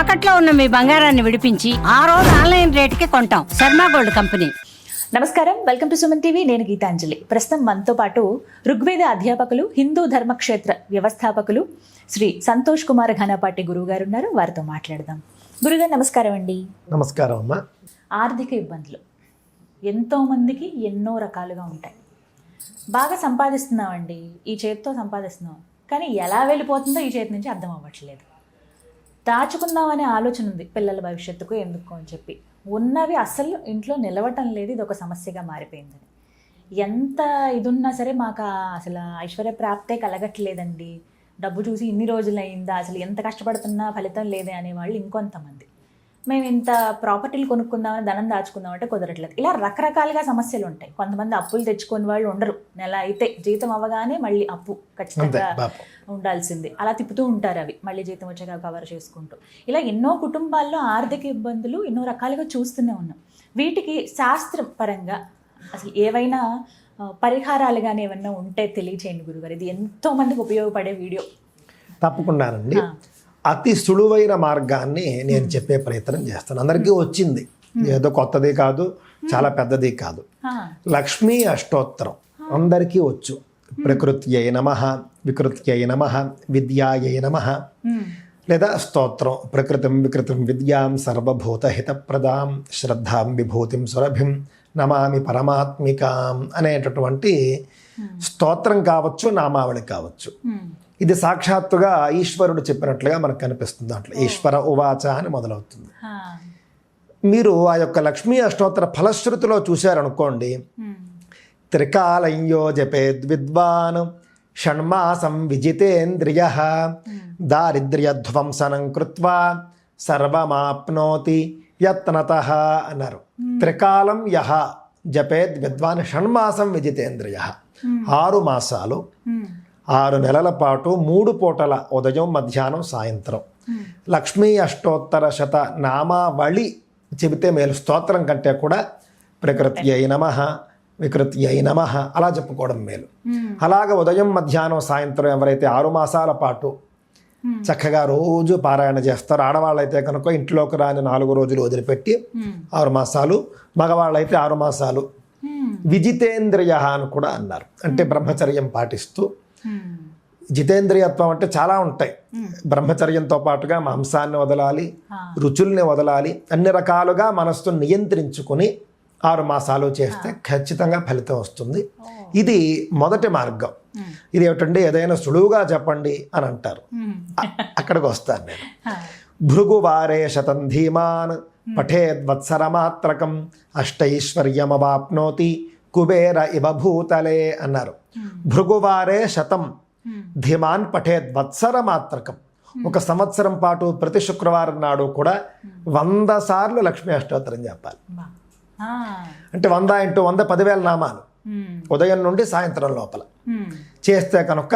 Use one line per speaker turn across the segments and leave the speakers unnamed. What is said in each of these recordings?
తాకట్లో ఉన్న మీ బంగారాన్ని విడిపించి ఆ రోజు ఆన్లైన్ రేటుకి కొంటాం. Sharma gold company.
నమస్కారం, వెల్కమ్ టు సుమన్ టీవీ. నేను గీతాంజలి. ప్రస్తుతం మనతో పాటు ఋగ్వేద అధ్యాపకులు, హిందూ ధర్మక్షేత్ర వ్యవస్థాపకులు శ్రీ సంతోష్ కుమార్ ఘనపాటి గురువు గారు ఉన్నారు. వారితో మాట్లాడదాం. గురుగారు నమస్కారం అండి.
నమస్కారం అమ్మా.
ఆర్థిక ఇబ్బందులు ఎంతోమందికి ఎన్నో రకాలుగా ఉంటాయి. బాగా సంపాదిస్తున్నామండి, ఈ చేతితో సంపాదిస్తున్నాం, కానీ ఎలా వెళ్ళిపోతుందో ఈ చేతి నుంచి అర్థం అవ్వట్లేదు. దాచుకుందామనే ఆలోచన ఉంది, పిల్లల భవిష్యత్తుకు ఎందుకు అని చెప్పి. ఉన్నవి అస్సలు ఇంట్లో నిలవటం లేదు, ఇది ఒక సమస్యగా మారిపోయిందని. ఎంత ఇదున్నా సరే మాకు అసలు ఐశ్వర్య ప్రాప్తే కలగట్లేదండి, డబ్బు చూసి ఇన్ని రోజులు అయిందా, అసలు ఎంత కష్టపడుతున్నా ఫలితం లేదే అనేవాళ్ళు ఇంకొంతమంది. మేము ఇంత ప్రాపర్టీలు కొనుక్కుందామని ధనం దాచుకుందామంటే కుదరట్లేదు. ఇలా రకరకాలుగా సమస్యలు ఉంటాయి. కొంతమంది అప్పులు తెచ్చుకునే వాళ్ళు ఉండరు, నెల అయితే జీతం అవ్వగానే మళ్ళీ అప్పు ఖచ్చితంగా ఉండాల్సింది, అలా తిప్పుతూ ఉంటారు. అవి మళ్ళీ జీతం వచ్చాక కవర్ చేసుకుంటూ ఇలా ఎన్నో కుటుంబాల్లో ఆర్థిక ఇబ్బందులు ఎన్నో రకాలుగా చూస్తూనే ఉన్నాం. వీటికి శాస్త్రం పరంగా అసలు ఏవైనా పరిహారాలు కానీ ఏమన్నా ఉంటే తెలియచేయండి గురుగారు. ఇది ఎంతో మందికి ఉపయోగపడే వీడియో.
తప్పకుండానండి. అతి సులువైన మార్గాన్ని నేను చెప్పే ప్రయత్నం చేస్తాను. అందరికీ వచ్చింది, ఏదో కొత్తది కాదు, చాలా పెద్దది కాదు. లక్ష్మీ అష్టోత్తరం అందరికీ వచ్చు. ప్రకృత్యై నమః, వికృత్యై నమః, విద్యాయై నమః, లేదా స్తోత్రం ప్రకృతిం వికృతిం విద్యాం సర్వభూతహితప్రదాం శ్రద్ధాం విభూతిం సురభిం నమామి పరమాత్మికాం అనేటటువంటి స్తోత్రం కావచ్చు, నామావళి కావచ్చు. ఇది సాక్షాత్తుగా ఈశ్వరుడు చెప్పినట్లుగా మనకు కనిపిస్తుంది. అట్లా ఈశ్వర ఉవాచ అని మొదలవుతుంది. మీరు ఆ యొక్క లక్ష్మీ అష్టోత్తర ఫలశ్రుతిలో చూశారనుకోండి, త్రికాలయ్యో జపేద్ విద్వాన్ షణ్మాసం విజితేంద్రియ దారిద్ర్యధ్వంసనం కృత్వా సర్వమాప్నోతి యత్నతః అన్నారు. త్రికాలం యహ జపేద్ విద్వాన్ షణ్మాసం విజితేంద్రియ. 6 మాసాలు 6 నెలల పాటు 3 పూటల ఉదయం, మధ్యాహ్నం, సాయంత్రం లక్ష్మీ అష్టోత్తర శత నామావళి చెబితే మేలు. స్తోత్రం కంటే కూడా ప్రకృత్యై నమః, వికృత్యై నమః అలా చెప్పుకోవడం మేలు. అలాగ ఉదయం, మధ్యాహ్నం, సాయంత్రం ఎవరైతే 6 మాసాల పాటు చక్కగా రోజు పారాయణ చేస్తారో, ఆడవాళ్ళైతే కనుక ఇంట్లోకి రాని 4 రోజులు వదిలిపెట్టి 6 మాసాలు, మగవాళ్ళైతే 6 మాసాలు. విజితేంద్రియ అని కూడా అన్నారు, అంటే బ్రహ్మచర్యం పాటిస్తూ. జితేంద్రియత్వం అంటే చాలా ఉంటాయి. బ్రహ్మచర్యంతో పాటుగా మాంసాన్ని వదలాలి, రుచుల్ని వదలాలి, అన్ని రకాలుగా మనస్సును నియంత్రించుకుని 6 మాసాలు చేస్తే ఖచ్చితంగా ఫలితం వస్తుంది. ఇది మొదటి మార్గం. ఇది ఏమిటంటే ఏదైనా సులువుగా చెప్పండి అని అంటారు, అక్కడికి వస్తాను నేను. భృగువారే శతం ధీమాన్ పఠేద్వత్సరమాత్రకం అష్టైశ్వర్యమవాప్నోతి కుబేర ఇవ భూతలే అన్నారు. భృగువారే శతం ధీమాన్ పఠేద్ వత్సరమాత్రకం. 1 సంవత్సరం పాటు ప్రతి శుక్రవారం నాడు కూడా 100 సార్లు లక్ష్మీ అష్టోత్తరం చెప్పాలి. అంటే 100 × 100 10,000 నామాలు ఉదయం నుండి సాయంత్రం లోపల చేస్తే కనుక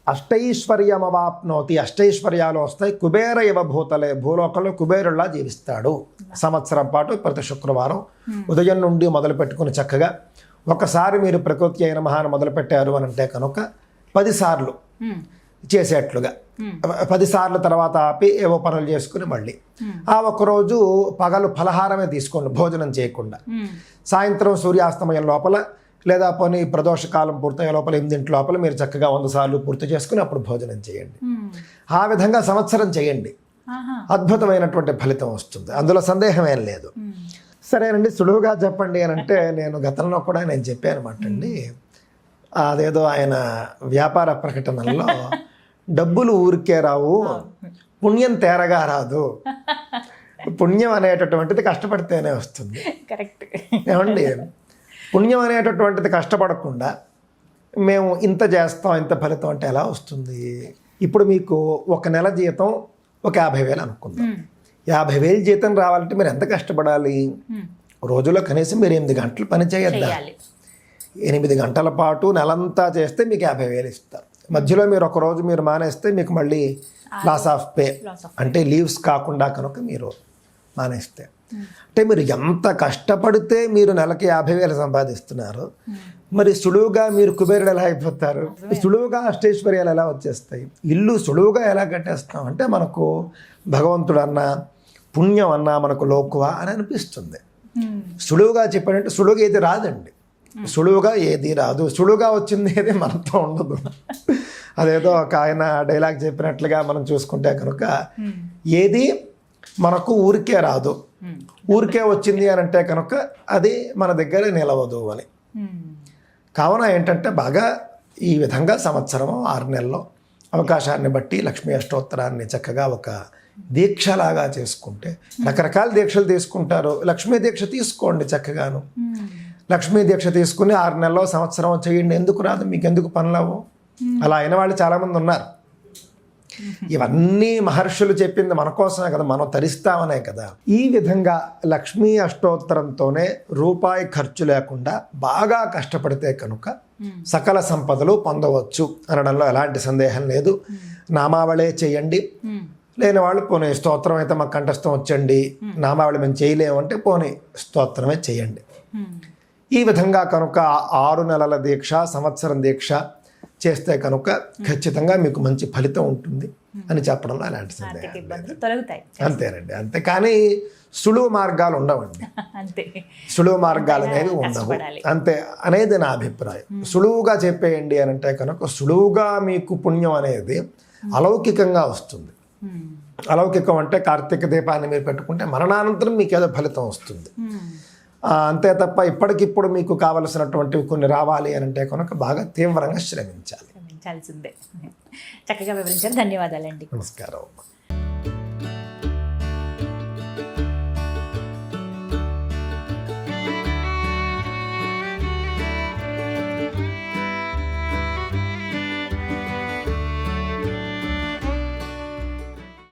అష్టైశ్వర్యమవాప్నోతి, అష్టైశ్వర్యాలు వస్తాయి. కుబేర ఇవ భూతలే, భూలోకంలో కుబేరుల్లా జీవిస్తాడు. సంవత్సరం పాటు ప్రతి శుక్రవారం ఉదయం నుండి మొదలు పెట్టుకుని చక్కగా ఒకసారి మీరు ప్రకృతి అయిన మహాన్ మొదలుపెట్టారు అని అంటే కనుక 10 సార్లు చేసేట్లుగా, 10 సార్లు తర్వాత ఆపి ఏవో పనులు చేసుకుని మళ్ళీ ఆ ఒక్కరోజు పగలు ఫలహారమే తీసుకోండి, భోజనం చేయకుండా. సాయంత్రం సూర్యాస్తమయం లోపల లేదా పోనీ ప్రదోషకాలం పూర్తయ్యే లోపల 8 లోపల మీరు చక్కగా 100 సార్లు పూర్తి చేసుకుని అప్పుడు భోజనం చేయండి. ఆ విధంగా సంవత్సరం చేయండి, అద్భుతమైనటువంటి ఫలితం వస్తుంది, అందులో సందేహం ఏం లేదు. సరేనండి, సులువుగా చెప్పండి అని అంటే నేను గతంలో కూడా నేను చెప్పాను అనమాట అండి. అదేదో ఆయన వ్యాపార ప్రకటనల్లో డబ్బులు ఊరికే రావు, పుణ్యం తేరగా రాదు, పుణ్యం అనేటటువంటిది కష్టపడితేనే వస్తుంది.
కరెక్ట్
ఏమండి, పుణ్యం అనేటటువంటిది కష్టపడకుండా మేము ఇంత చేస్తాం, ఇంత ఫలితం అంటే ఎలా వస్తుంది? ఇప్పుడు మీకు 1 నెల జీతం ఒక 50,000 అనుకుందాం. 50,000 జీతం రావాలంటే మీరు ఎంత కష్టపడాలి? రోజులో కనీసం మీరు 8 గంటలు పని చేయొద్దా? 8 గంటల పాటు నెలంతా చేస్తే మీకు 50,000 ఇస్తారు. మధ్యలో మీరు ఒక రోజు మీరు మానేస్తే మీకు మళ్ళీ లాస్ ఆఫ్ పే, అంటే లీవ్స్ కాకుండా కనుక మీరు మానేస్తే. అంటే మీరు ఎంత కష్టపడితే మీరు నెలకి 50,000 సంపాదిస్తున్నారు, మరి సులువుగా మీరు కుబేరుడు ఎలా అయిపోతారు? సులువుగా అష్టైశ్వర్యాలు ఎలా వచ్చేస్తాయి? ఇల్లు సులువుగా ఎలా కట్టేస్తాం అంటే మనకు భగవంతుడు అన్నా పుణ్యం అన్నా మనకు లోకువ అని అనిపిస్తుంది. సులువుగా చెప్పాడంటే సులువుగా ఏది రాదండి, సులువుగా ఏది రాదు. సులువుగా వచ్చింది ఏది మనతో ఉండదు. అదేదో ఒక ఆయన డైలాగ్ చెప్పినట్లుగా మనం చూసుకుంటే కనుక ఏది మనకు ఊరికే రాదు, ఊరికే వచ్చింది అని అంటే కనుక అది మన దగ్గర నిలవదు అని. కావున ఏంటంటే బాగా ఈ విధంగా సంవత్సరం 6 నెలల్లో అవకాశాన్ని బట్టి లక్ష్మీ అష్టోత్తరాన్ని చక్కగా ఒక దీక్షలాగా చేసుకుంటే, రకరకాల దీక్షలు తీసుకుంటారు, లక్ష్మీ దీక్ష తీసుకోండి చక్కగాను. లక్ష్మీ దీక్ష తీసుకుని 6 నెలల్లో సంవత్సరం చేయండి. ఎందుకు రాదు? మీకు ఎందుకు పనులవు? అలా అయిన వాళ్ళు చాలామంది ఉన్నారు. ఇవన్నీ మహర్షులు చెప్పింది మన కోసమే కదా, మనం తరిస్తామనే కదా. ఈ విధంగా లక్ష్మీ అష్టోత్తరంతోనే రూపాయి ఖర్చు లేకుండా బాగా కష్టపడితే కనుక సకల సంపదలు పొందవచ్చు అనడంలో ఎలాంటి సందేహం లేదు. నామావళే చేయండి, లేని వాళ్ళు పోనీ స్తోత్రం అయితే మాకు కంఠస్థం వచ్చండి, నామావళి మేము చేయలేమంటే పోనీ స్తోత్రమే చేయండి. ఈ విధంగా కనుక 6 నెలల దీక్ష, సంవత్సరం దీక్ష చేస్తే కనుక ఖచ్చితంగా మీకు మంచి ఫలితం ఉంటుంది అని చెప్పడంలో అలాంటి సందేహం
తొలగుతాయి.
అంతేనండి, అంతే. కానీ సులువు మార్గాలు ఉండవండి,
అంతే,
సులువు మార్గాలు అనేవి ఉండవు, అంతే అనేది నా అభిప్రాయం. సులువుగా చెప్పేయండి అని అంటే కనుక సులువుగా మీకు పుణ్యం అనేది అలౌకికంగా వస్తుంది. అలౌకికం అంటే కార్తీక దీపాన్ని మీరు పెట్టుకుంటే మరణానంతరం మీకు ఏదో ఫలితం వస్తుంది, అంతే తప్ప ఇప్పటికిప్పుడు మీకు కావలసినటువంటివి కొన్ని రావాలి అని అంటే కనుక బాగా తీవ్రంగా శ్రమించాల్సిందే.
చక్కగా వివరించారు. ధన్యవాదాలండి.
నమస్కారం.